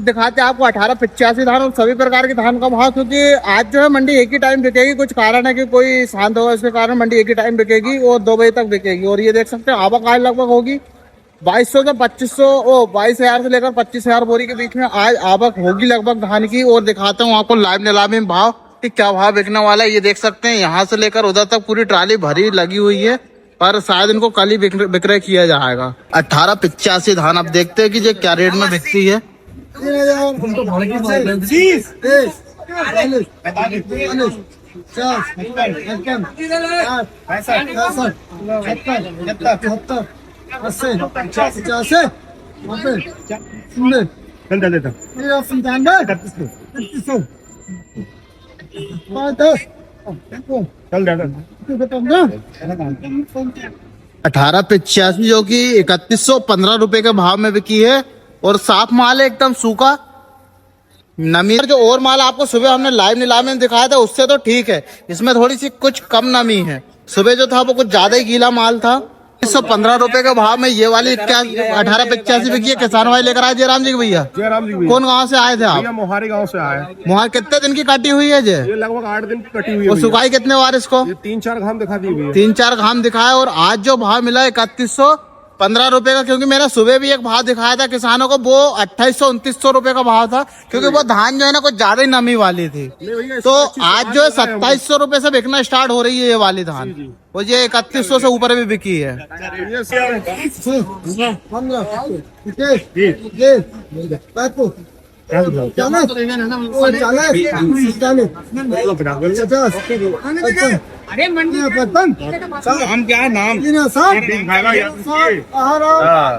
दिखाते हैं आपको 1885 धान और सभी प्रकार के धान का भाव, क्योंकि आज जो है मंडी एक ही टाइम बिकेगी। कुछ कारण है कि कोई शांत होगा, इसके कारण मंडी एक ही टाइम बिकेगी और 2 बजे तक बिकेगी। और ये देख सकते हैं आवक आज लगभग होगी 2200 से 2500 22,000 से लेकर 25,000 बोरी के बीच में आज आवक होगी लगभग धान की। और दिखाता हूँ आपको लाइव नीलामी में भाव कि क्या भाव बिकने वाला है। ये देख सकते हैं यहाँ से लेकर उधर तक पूरी ट्राली भरी लगी हुई है, पर शायद इनको कल ही विक्रय किया जाएगा। 1885 धान। अब देखते हैं कि ये क्या रेट में बिकती है। अठारह 85 जो कि 3115 रुपए के भाव में बिकी है और साफ माल है, एकदम सूखा नमी। जो और माल आपको सुबह हमने लाइव नीलामी में दिखाया था उससे तो ठीक है, इसमें थोड़ी सी कुछ कम नमी है। सुबह जो था वो कुछ ज्यादा ही गीला माल था। 115 रुपए के भाव में ये वाली 1885 बिकी है। किसान भाई लेकर आए जयराम जी के भैया। जयराम जी कौन गांव से आए थे आप? मोहारी गांव से आए। मोहार कितने दिन की काटी हुई है? ये लगभग 8 दिन की कटी हुई है। और सुखाई कितने बार इसको? 3-4 घाम दिखा दी। 3-4 घाम दिखाया। और आज जो भाव मिला 3115 रुपए का, क्योंकि मैंने सुबह भी एक भाव दिखाया था किसानों को, वो 2800-2900 रुपए का भाव था, क्योंकि वो धान जो है ना कुछ ज्यादा ही नमी वाली थी। तो आज जो है 2700 रुपए से बिकना स्टार्ट हो रही है ये वाली धान, और ये 3100 से ऊपर भी बिकी है। हम क्या है नाम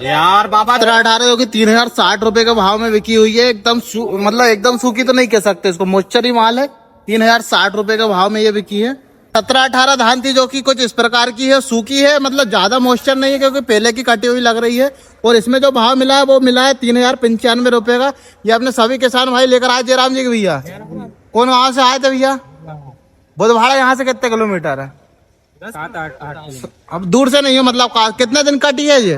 यार बाबा 18 जो कि 3060 रुपए के भाव में बिकी हुई है। एकदम मतलब एकदम सूखी तो नहीं कह सकते इसको, मोइस्चरी माल है। 3060 रुपए के भाव में ये बिकी है। 17-18 धान थी जो कि कुछ इस प्रकार की है, सूखी है, मतलब ज्यादा मॉइस्चर नहीं है क्योंकि पहले की कटी हुई लग रही है। और इसमें जो भाव मिला है वो मिला है 3095 रुपए का। ये अपने सभी किसान भाई लेकर आए जयराम जी के भैया। कौन गाँव से आए थे भैया? बुधवाड़ा यहाँ से कितने किलोमीटर है? 7-8। अब दूर से नहीं हो, मतलब कितने दिन कटी है ये?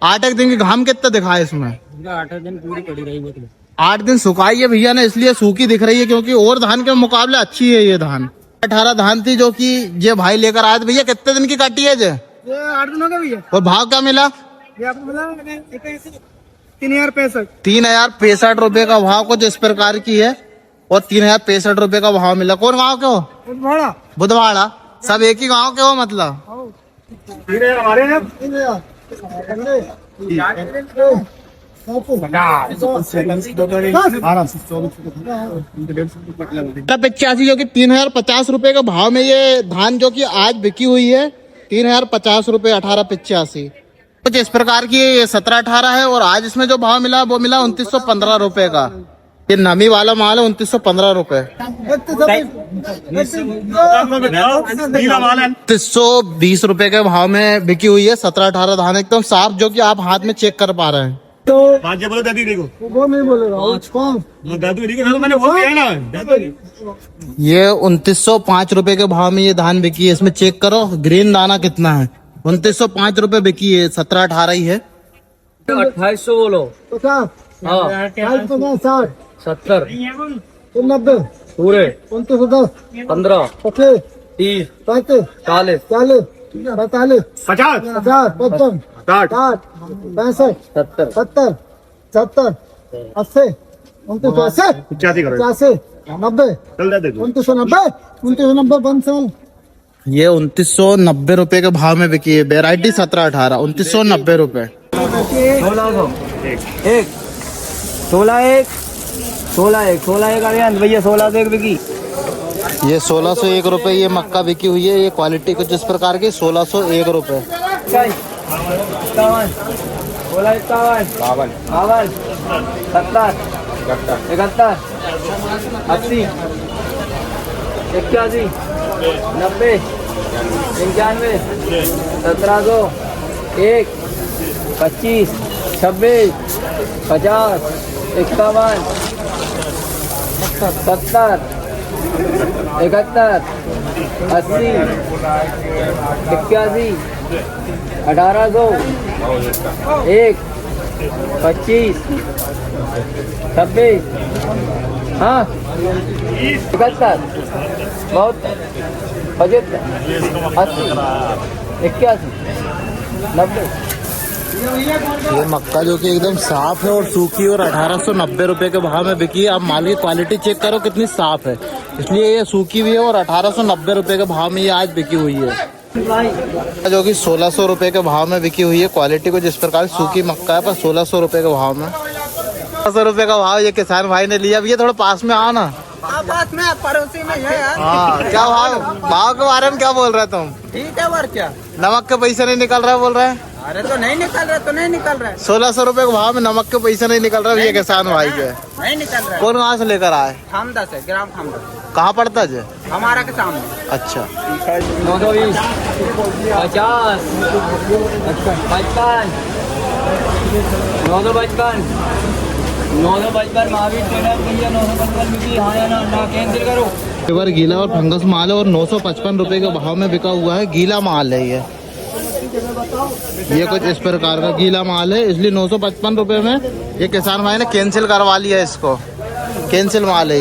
8 दिन की। घाम कितना दिखाए इसमें? 8 दिन पूरी पड़ी रही। 8 दिन सुखाई है भैया ने, इसलिए सूखी दिख रही है, क्योंकि और धान के मुकाबले अच्छी है ये धान। 18 धान थी जो कि ये भाई लेकर आए थे। भैया कितने दिन की काटी है ये? 8 दिन हो गए भैया। और भाव क्या मिला? ये आपको मिला 3065। 3065 रुपए का भाव कुछ इस प्रकार की है, और 3065 रुपए का भाव मिला। कौन गाँव के हो? बुधवाड़ा। सब एक ही गाँव के हो मतलब? पचासी जो कि 3050 रुपए के भाव में ये धान जो कि आज बिकी हुई है 3050 रुपए। 1885 कुछ इस प्रकार की 17-18 है। और आज इसमें जो भाव मिला वो मिला 2915 रुपए का। ये नमी वाला माल है 2915 रुपए। 2920 रुपए के भाव में बिकी हुई है 17-18 धान, एकदम साफ, जो कि आप हाथ में चेक कर पा रहे हैं। तो बोलो दादी देखो, वो नहीं बोलेगा दादू मैंने बोल दिया ना। ये 2905 रुपए के भाव में ये धान बिकी है। इसमें चेक करो ग्रीन दाना कितना है। 2905 रुपए बिकी है। 17-18 ही है। 2800 बोलो। 50 60 70 90 पूरे 2910 15 30 30 35 40 40 45 50 55 60 65 70 70 70 80 2980 85 90 2990 2990 ये 2990 रुपए के भाव में बिकी है। वेराइटी 17-18 2990 रुपए। 16 भैया 16 एक बिकी। ये 1601 रुपए ये मक्का बिकी हुई है। ये क्वालिटी कुछ इस प्रकार की 1601 रुपए। 51 52 70 71 80 81 90 95 1700 1 25 26 50 51 70 71 80 81 1800 1 25 26 हाँ 71 बहुत 75 80 81 90 ये मक्का जो कि एकदम साफ है और सूखी और 1890 रुपए के भाव में बिकी है। आप माल की क्वालिटी चेक करो कितनी साफ है, इसलिए ये सूखी भी है और 1890 रुपए के भाव में ये आज बिकी हुई है, जो कि 1600 रुपए के भाव में बिकी हुई है। क्वालिटी को जिस प्रकार सूखी मक्का है पर 1600 रुपए के भाव में, 1600 रुपए का भाव ये किसान भाई ने लिया। भैया थोड़ा पास में आओ ना। पास में पड़ोसी में है यार। हाँ, क्या भाव के बारे में क्या बोल रहे तुम? ठीक है और क्या, नमक के पैसे नहीं निकल रहा बोल रहे हैं। अरे तो नहीं निकल रहा, तो नहीं निकल रहा है। 1600 रुपए के भाव में नमक के पैसे नहीं निकल रहा ये किसान भाई के। नहीं निकल रहा है। कौन कहाँ से लेकर आए? खामदा से, ग्राम खामदा। कहाँ पड़ता है? हमारा के सामने। अच्छा 920 50 55 955 955 महावीर ट्रेडर भैया 955 बिकी। हाँ या ना कैंसिल करो। पेवर गीला और फंगस माल है और 955 रुपए के भाव में बिका हुआ है। गीला माल है ये कुछ इस प्रकार का गीला माल है, इसलिए 955 रुपए में ये किसान भाई ने कैंसिल करवा लिया है। इसको कैंसिल माल है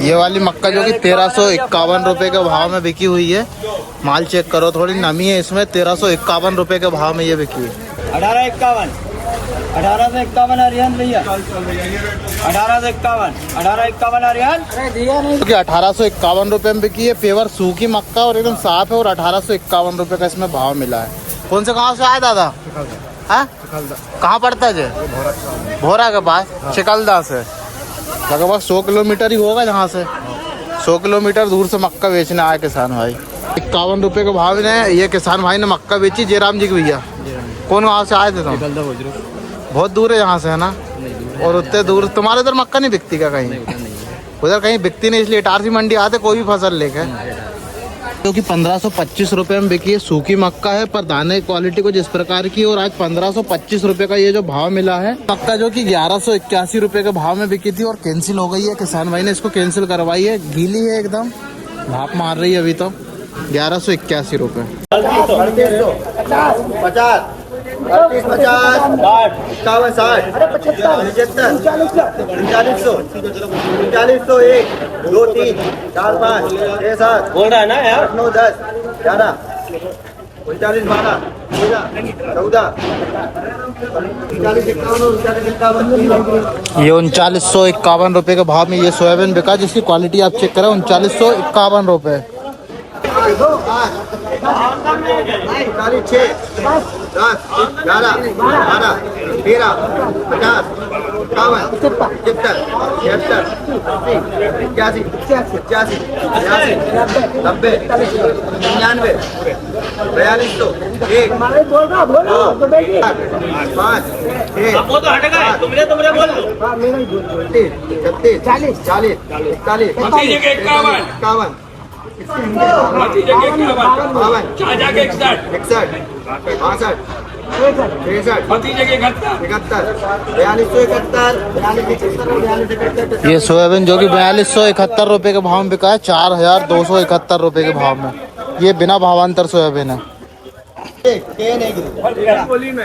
ये वाली मक्का जो कि 1351 रुपए के भाव में बिकी हुई है। माल चेक करो, थोड़ी नमी है इसमें। 1351 रुपए के भाव में ये बिकी है। 1851 अरिहन भैया 1851 अरिहन क्योंकि 1851 रुपए में बिकी है। पेवर सूखी मक्का और एकदम साफ है और 1851 रुपए का इसमें भाव मिला है। कौन से गाँव से आया दादा? हाँ, कहाँ पड़ता है? भोरा के पास, चिकलदा से लगभग 100 किलोमीटर ही होगा यहाँ से। 100 किलोमीटर दूर से मक्का बेचने आया किसान भाई। 51 रुपए के भाव में ये किसान भाई ने मक्का बेची। जयराम जी के भैया कौन गाँव से आए थे तुम? बहुत दूर है यहाँ से, है ना? और उतने दूर तुम्हारे उधर मक्का नहीं बिकती क्या कहीं? उधर कहीं बिकती नहीं, इसलिए इटारसी मंडी आते कोई भी फसल लेके। जो कि 1525 रुपए में बिकी है। सूखी मक्का है पर दाने की क्वालिटी को जिस प्रकार की, और आज 1525 रुपए का ये जो भाव मिला है। मक्का जो कि 1181 रुपए के भाव में बिकी थी और कैंसिल हो गई है। किसान भाई ने इसको कैंसिल करवाई है। गीली है एकदम, भाप मार रही है अभी तो। 1181 रुपए। 38 50 51 60 75 3901 2 3 4 5 6 7 बोल रहा है ना यार 9 10 11 39 12 13 14 ये 3951 रुपए के भाव में ये सोयाबीन बिका, जिसकी क्वालिटी आप चेक करें। 3951 रुपए। 6 10 11 12 13 50 51 75 76 81 85 90 99 42 1 5 वो तो हट गए। तुमने बोल दो। 36 40 41 41 51 ये सोयाबीन जो कि 4271 रुपए के भाव में बिका है। 4271 रुपए के भाव में ये बिना भावांतर सोयाबीन है।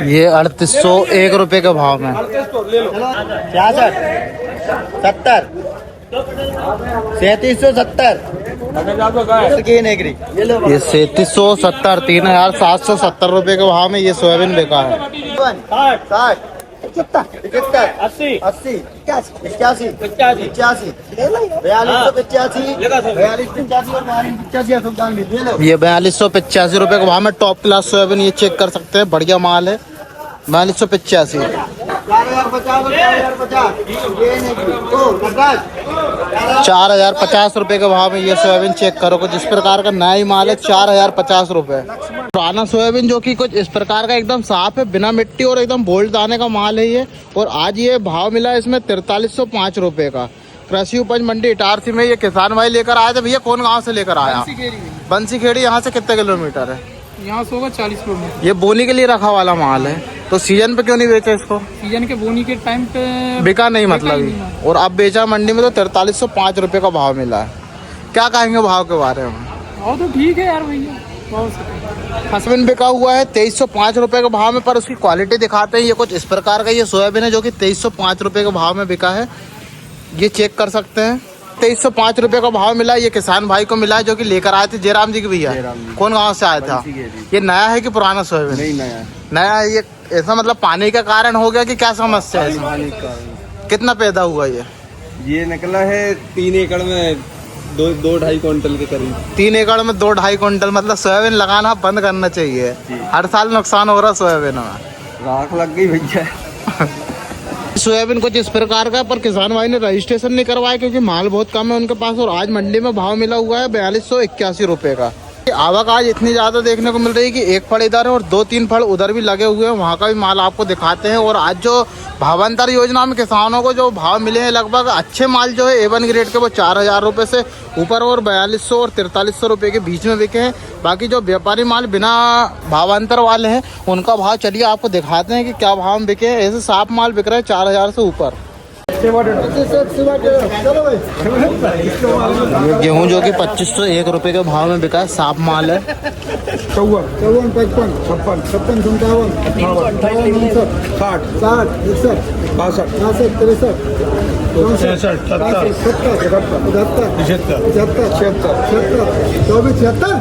ये 3801 रुपए के भाव में। 66 70 3770 ये 3770 3770 रुपए के भाव में ये सोयाबीन बिका है। 60 75 80 81 82 ये 4285 रुपए के भाव में टॉप क्लास सोयाबीन ये चेक कर सकते हैं। बढ़िया माल है। 4285 4050 रुपए के भाव में ये सोयाबीन चेक करो। कुछ इस प्रकार का नया ही माल है। 4050 रुपए। पुराना सोयाबीन जो कि कुछ इस प्रकार का एकदम साफ है, बिना मिट्टी और एकदम बोल्ड दाने का माल है ये। और आज ये भाव मिला है इसमें 4305 रुपए का। कृषि उपज मंडी इटारसी में ये किसान भाई लेकर आए थे। भैया कौन गाँव से लेकर आया? बंसी खेड़ी। यहाँ से कितने किलोमीटर है? यहाँ से होगा 40 किलोमीटर। ये बोनी के लिए रखा वाला माल है, तो सीजन पे क्यों नहीं बेचा इसको? सीजन के बोनी के टाइम पे बिका नहीं मतलब। और अब बेचा मंडी में तो 4305 रुपए का भाव मिला है। क्या कहेंगे भाव के बारे में? और तो ठीक है यार भैया। फसबिन बिका हुआ है 2305 रुपए के भाव में, पर उसकी क्वालिटी दिखाते हैं। ये कुछ इस प्रकार का ये सोयाबीन है जो कि 2305 रुपए के भाव में बिका है। ये चेक कर सकते हैं, 2305 रुपए का भाव मिला। ये किसान भाई को मिला है जो कि लेकर आए थे जयराम जी के भैया। कौन गांव से आया था? ये नया है कि पुराना सोयाबीन? नहीं, नया है। नया है। ये ऐसा मतलब पानी का कारण हो गया कि क्या समस्या है? पानी का कितना पैदा हुआ ये निकला है 3 एकड़ में 2-2.5 क्विंटल के करीब। 3 एकड़ में 2-2.5 क्विंटल। मतलब सोयाबीन लगाना बंद करना चाहिए। हर साल नुकसान हो रहा है सोयाबीन में। राख लग गई भैया। सोयाबीन कुछ इस प्रकार का, पर किसान भाई ने रजिस्ट्रेशन नहीं करवाया क्योंकि माल बहुत कम है उनके पास। और आज मंडी में भाव मिला हुआ है 4281 रुपए का। आवक आज इतनी ज्यादा देखने को मिल रही है कि एक फड़ इधर है और 2-3 फड़ उधर भी लगे हुए हैं। वहाँ का भी माल आपको दिखाते हैं। और आज जो भावांतर योजना में किसानों को जो भाव मिले हैं, लगभग अच्छे माल जो है A1 ग्रेड के वो 4000 रुपये से ऊपर और 4200 और 4300 रुपये के बीच में बिके हैं। बाकी जो व्यापारी माल बिना भावांतर वाले हैं उनका भाव चलिए आपको दिखाते हैं कि क्या भाव में बिके हैं। ऐसे साफ माल बिक रहा है 4000 से ऊपर। गेहूं जो कि 2501 रुपए के भाव में बिका है, साफ माल है। 54, 55, 56, 57, 57, 58, 59, 60, 60, 61, 62, 63, 63, 64, 70, 71, 72, 73,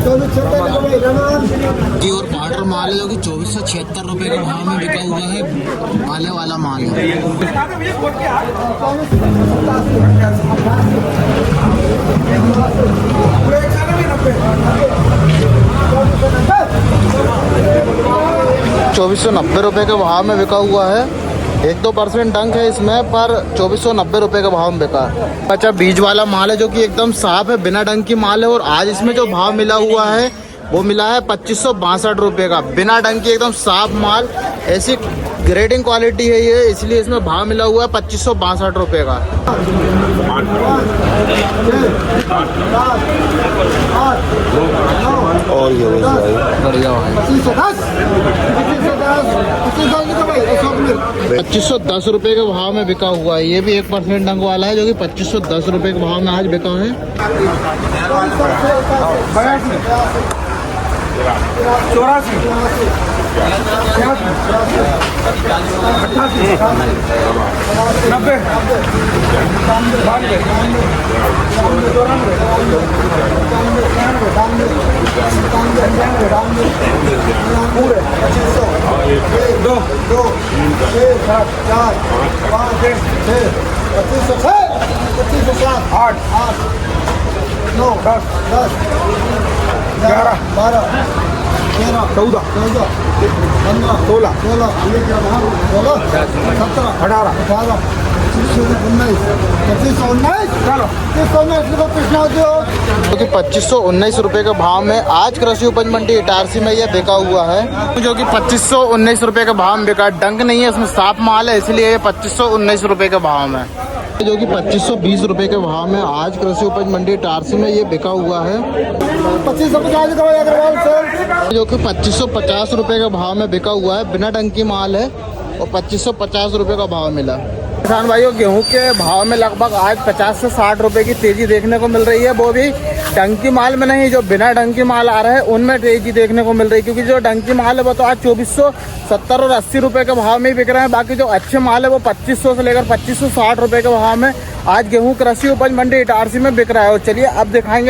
74, 74, जी और पाउडर माल है जो कि 2476 रुपए के भाव में बिका हुआ है। पाले वाला माल है। 2490 रुपए के भाव में बिका हुआ है। 1-2% डंक है इसमें, पर 2490 रुपए के भाव में बिका है। अच्छा, बीज वाला माल है जो कि एकदम साफ है, बिना डंक की माल है। और आज इसमें जो भाव मिला हुआ है वो मिला है 2562 रुपए का, बिना डंक की एकदम साफ माल। ऐसी ग्रेडिंग क्वालिटी है ये, इसलिए इसमें भाव मिला हुआ है 2562 रुपए का। और ये बढ़िया है 2510 रुपए के भाव में बिका हुआ है। ये भी 1% डंक वाला है जो कि 2510 रुपए के भाव में आज बिका है। 2519 रुपए के भाव में आज कृषि उपज मंडी इटारसी में यह बिका हुआ है, जो कि 2519 रुपए के भाव में बिका। डंक नहीं है इसमें, साफ माल है, इसलिए ये 2519 रुपए के भाव में, जो कि 2520 रुपए के भाव में आज कृषि उपज मंडी इटारसी में ये बिका हुआ है। 2550 जो कि 2550 रुपए के भाव में बिका हुआ है, बिना डंक की माल है और 2550 रुपए का भाव मिला। किसान भाइयों, गेहूं के भाव में लगभग आज 50 से 60 रुपए की तेजी देखने को मिल रही है। वो भी डंकी माल में नहीं, जो बिना डंकी माल आ रहा है उनमें तेजी देखने को मिल रही है। क्योंकि जो डंकी माल है वो तो आज 2470 और 80 रुपए के भाव में ही बिक रहे हैं। बाकी जो अच्छे माल है वो 2500 से लेकर 2560 रुपए के भाव में आज गेहूं कृषि उपज मंडी इटारसी में बिक रहा है। और चलिए अब दिखाएंगे